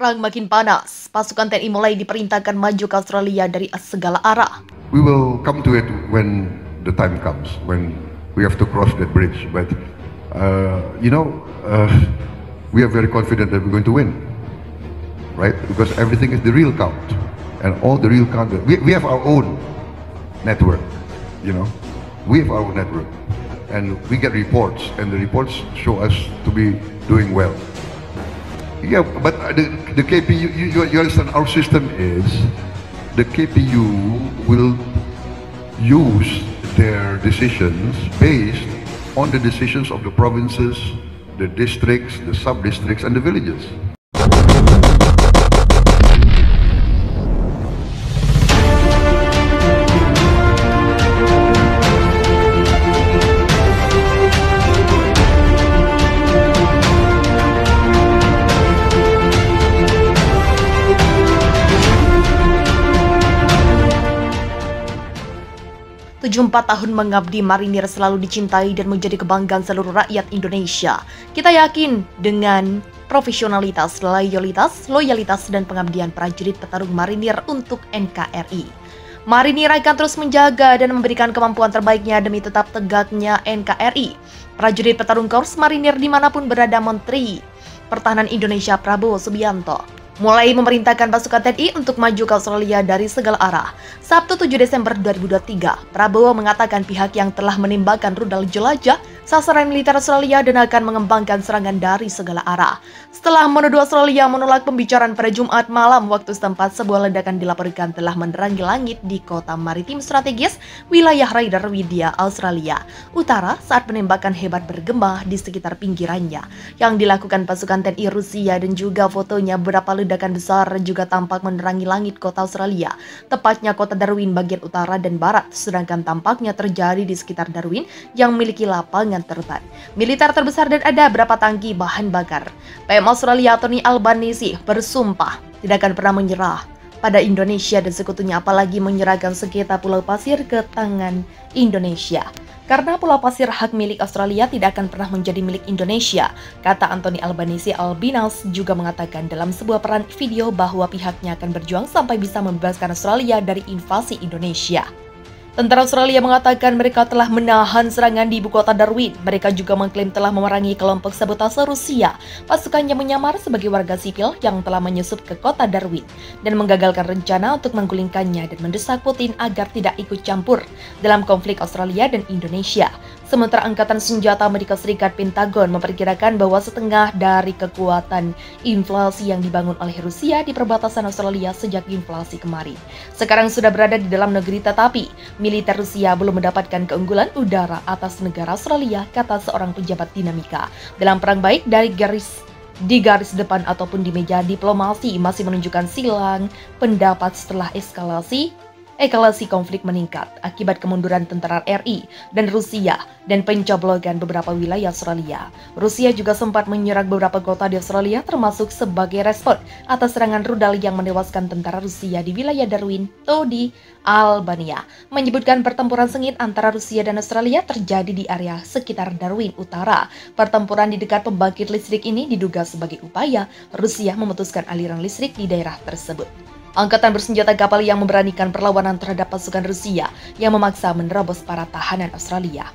Perang makin panas, pasukan TNI mulai diperintahkan maju ke Australia dari segala arah. We will come to it when the time comes, when we have to cross that bridge. But we are very confident that we're going to win, right? Because everything is the real count, and all the real count. We have our own network, we have our own network, and we get reports, and the reports show us to be doing well. Yeah, but the KPU, you understand, our system is the KPU will use their decisions based on the decisions of the provinces, the districts, the sub-districts, and the villages. 74 tahun mengabdi, marinir selalu dicintai dan menjadi kebanggaan seluruh rakyat Indonesia. Kita yakin dengan profesionalitas, loyalitas, dan pengabdian prajurit petarung marinir untuk NKRI. Marinir akan terus menjaga dan memberikan kemampuan terbaiknya demi tetap tegaknya NKRI. Prajurit petarung Korps Marinir dimanapun berada, Menteri Pertahanan Indonesia Prabowo Subianto mulai memerintahkan pasukan TNI untuk maju ke Australia dari segala arah. Sabtu 7 Desember 2023, Prabowo mengatakan pihak yang telah menembakkan rudal jelajah sasaran militer Australia dan akan mengembangkan serangan dari segala arah. Setelah menuduh Australia menolak pembicaraan pada Jumat malam waktu setempat, sebuah ledakan dilaporkan telah menerangi langit di kota maritim strategis wilayah Raider Widya, Australia Utara saat penembakan hebat bergema di sekitar pinggirannya yang dilakukan pasukan TNI Rusia, dan juga fotonya beberapa ledakan besar juga tampak menerangi langit kota Australia, tepatnya kota Darwin bagian utara dan barat, sedangkan tampaknya terjadi di sekitar Darwin yang memiliki lapangan terbang militer terbesar dan ada berapa tangki bahan bakar. PM Australia Anthony Albanese bersumpah tidak akan pernah menyerah pada Indonesia dan sekutunya, apalagi menyerahkan sengketa Pulau Pasir ke tangan Indonesia. Karena Pulau Pasir hak milik Australia tidak akan pernah menjadi milik Indonesia, kata Anthony Albanese. Albanese juga mengatakan dalam sebuah peran video bahwa pihaknya akan berjuang sampai bisa membebaskan Australia dari invasi Indonesia. Tentara Australia mengatakan mereka telah menahan serangan di ibu kota Darwin. Mereka juga mengklaim telah memerangi kelompok sabotase Rusia. Pasukannya menyamar sebagai warga sipil yang telah menyusup ke kota Darwin dan menggagalkan rencana untuk menggulingkannya dan mendesak Putin agar tidak ikut campur dalam konflik Australia dan Indonesia. Sementara Angkatan Senjata Amerika Serikat Pentagon memperkirakan bahwa setengah dari kekuatan inflasi yang dibangun oleh Rusia di perbatasan Australia sejak inflasi kemarin sekarang sudah berada di dalam negeri, tetapi militer Rusia belum mendapatkan keunggulan udara atas negara Australia, kata seorang pejabat dinamika. Dalam perang baik di garis depan ataupun di meja diplomasi masih menunjukkan silang pendapat setelah eskalasi konflik meningkat akibat kemunduran tentara RI dan Rusia dan pencoblosan beberapa wilayah Australia. Rusia juga sempat menyerang beberapa kota di Australia termasuk sebagai respon atas serangan rudal yang menewaskan tentara Rusia di wilayah Darwin, di Albania. Menyebutkan pertempuran sengit antara Rusia dan Australia terjadi di area sekitar Darwin Utara. Pertempuran di dekat pembangkit listrik ini diduga sebagai upaya Rusia memutuskan aliran listrik di daerah tersebut. Angkatan bersenjata kapal yang memberanikan perlawanan terhadap pasukan Rusia yang memaksa menerobos para tahanan Australia.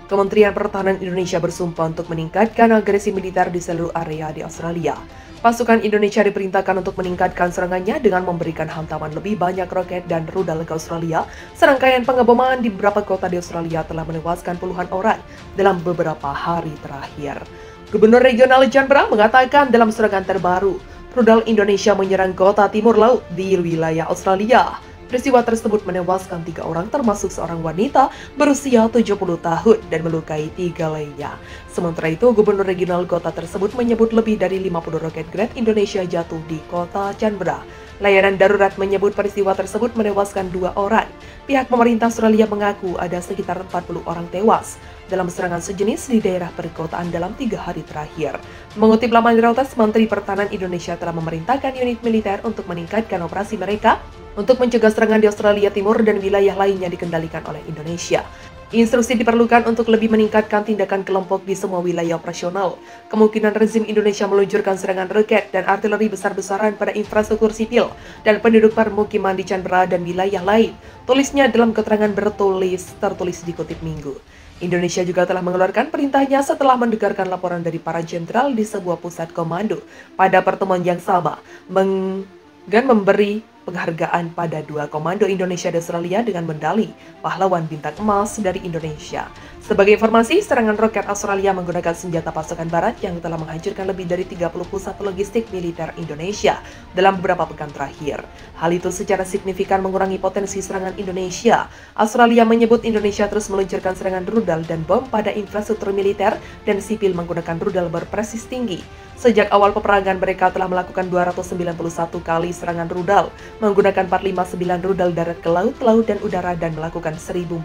Kementerian Pertahanan Indonesia bersumpah untuk meningkatkan agresi militer di seluruh area di Australia. Pasukan Indonesia diperintahkan untuk meningkatkan serangannya dengan memberikan hantaman lebih banyak roket dan rudal ke Australia. Serangkaian pengeboman di beberapa kota di Australia telah menewaskan puluhan orang dalam beberapa hari terakhir. Gubernur Regional Canberra mengatakan dalam serangan terbaru, rudal Indonesia menyerang kota timur laut di wilayah Australia. Peristiwa tersebut menewaskan 3 orang termasuk seorang wanita berusia 70 tahun dan melukai 3 lainnya. Sementara itu, Gubernur Regional kota tersebut menyebut lebih dari 50 roket Grad Indonesia jatuh di kota Canberra. Layanan darurat menyebut peristiwa tersebut menewaskan 2 orang. Pihak pemerintah Australia mengaku ada sekitar 40 orang tewas dalam serangan sejenis di daerah perkotaan dalam 3 hari terakhir. Mengutip laman Reuters, Menteri Pertahanan Indonesia telah memerintahkan unit militer untuk meningkatkan operasi mereka untuk mencegah serangan di Australia Timur dan wilayah lainnya dikendalikan oleh Indonesia. Instruksi diperlukan untuk lebih meningkatkan tindakan kelompok di semua wilayah operasional. Kemungkinan rezim Indonesia meluncurkan serangan roket dan artileri besar-besaran pada infrastruktur sipil dan penduduk permukiman di Canberra dan wilayah lain. Tulisnya dalam keterangan tertulis dikutip Minggu. Indonesia juga telah mengeluarkan perintahnya setelah mendengarkan laporan dari para jenderal di sebuah pusat komando pada pertemuan yang sama, dan memberi penghargaan pada 2 komando Indonesia dan Australia dengan medali pahlawan bintang emas dari Indonesia. Sebagai informasi, serangan roket Australia menggunakan senjata pasukan barat yang telah menghancurkan lebih dari 30 pusat logistik militer Indonesia dalam beberapa pekan terakhir. Hal itu secara signifikan mengurangi potensi serangan Indonesia. Australia menyebut Indonesia terus meluncurkan serangan rudal dan bom pada infrastruktur militer dan sipil menggunakan rudal berpresis tinggi. Sejak awal peperangan, mereka telah melakukan 291 kali serangan rudal, menggunakan 459 rudal darat ke laut, dan udara, dan melakukan 1.403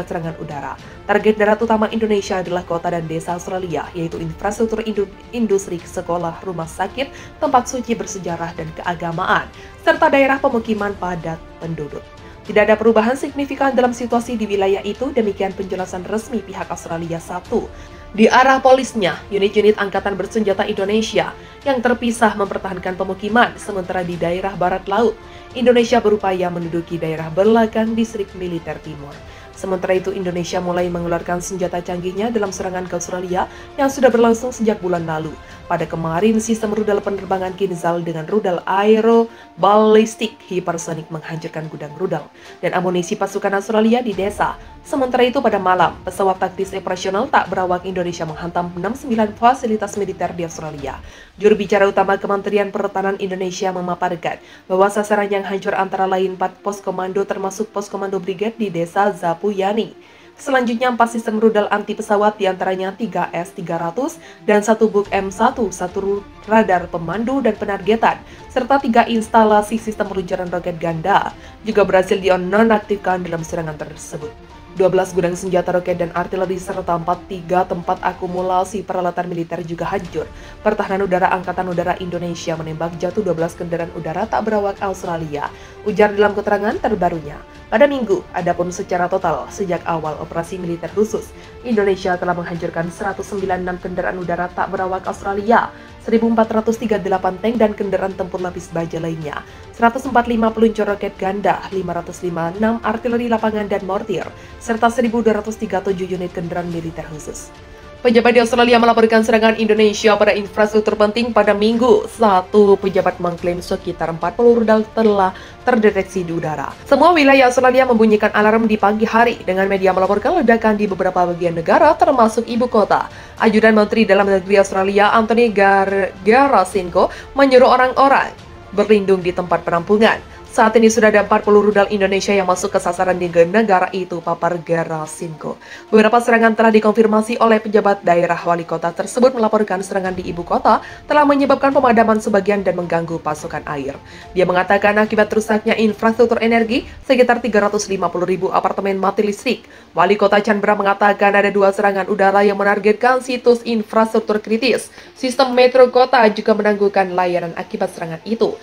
serangan udara. Target darat utama Indonesia adalah kota dan desa Australia, yaitu infrastruktur industri, sekolah, rumah sakit, tempat suci bersejarah dan keagamaan, serta daerah pemukiman padat penduduk. Tidak ada perubahan signifikan dalam situasi di wilayah itu, demikian penjelasan resmi pihak Australia 1. Di arah polisnya, unit-unit Angkatan Bersenjata Indonesia yang terpisah mempertahankan pemukiman, sementara di daerah barat laut, Indonesia berupaya menduduki daerah belakang distrik militer timur. Sementara itu, Indonesia mulai mengeluarkan senjata canggihnya dalam serangan ke Australia yang sudah berlangsung sejak bulan lalu. Pada kemarin, sistem rudal penerbangan Kinzhal dengan rudal aero-ballistik hipersonik menghancurkan gudang rudal dan amunisi pasukan Australia di desa. Sementara itu, pada malam, pesawat taktis operasional tak berawak Indonesia menghantam 69 fasilitas militer di Australia. Juru bicara utama Kementerian Pertahanan Indonesia memaparkan bahwa sasaran yang hancur antara lain 4 pos komando termasuk pos komando brigade di desa Zapuyani. Selanjutnya 4 sistem rudal anti pesawat diantaranya 3 S-300 dan 1 Buk M1, 1 radar pemandu dan penargetan, serta 3 instalasi sistem peluncuran roket ganda juga berhasil dinonaktifkan dalam serangan tersebut. 12 gudang senjata roket dan artileri serta 43 tempat akumulasi peralatan militer juga hancur. Pertahanan Udara Angkatan Udara Indonesia menembak jatuh 12 kendaraan udara tak berawak Australia, ujar dalam keterangan terbarunya. Pada Minggu, adapun secara total, sejak awal operasi militer khusus, Indonesia telah menghancurkan 196 kendaraan udara tak berawak Australia, 1.438 tank dan kendaraan tempur lapis baja lainnya, 145 peluncur roket ganda, 556 artileri lapangan dan mortir, serta 1.237 unit kendaraan militer khusus. Pejabat di Australia melaporkan serangan Indonesia pada infrastruktur penting pada Minggu. Satu pejabat mengklaim sekitar 40 rudal telah terdeteksi di udara. Semua wilayah Australia membunyikan alarm di pagi hari dengan media melaporkan ledakan di beberapa bagian negara termasuk ibu kota. Ajudan Menteri Dalam Negeri Australia Anthony Garasinko menyuruh orang-orang berlindung di tempat penampungan. Saat ini sudah ada 40 rudal Indonesia yang masuk ke sasaran di negara itu, papar Garasinko. Beberapa serangan telah dikonfirmasi oleh pejabat daerah. Wali kota tersebut melaporkan serangan di ibu kota telah menyebabkan pemadaman sebagian dan mengganggu pasokan air. Dia mengatakan akibat rusaknya infrastruktur energi, sekitar 350.000 apartemen mati listrik. Wali kota Canberra mengatakan ada 2 serangan udara yang menargetkan situs infrastruktur kritis. Sistem metro kota juga menangguhkan layanan akibat serangan itu.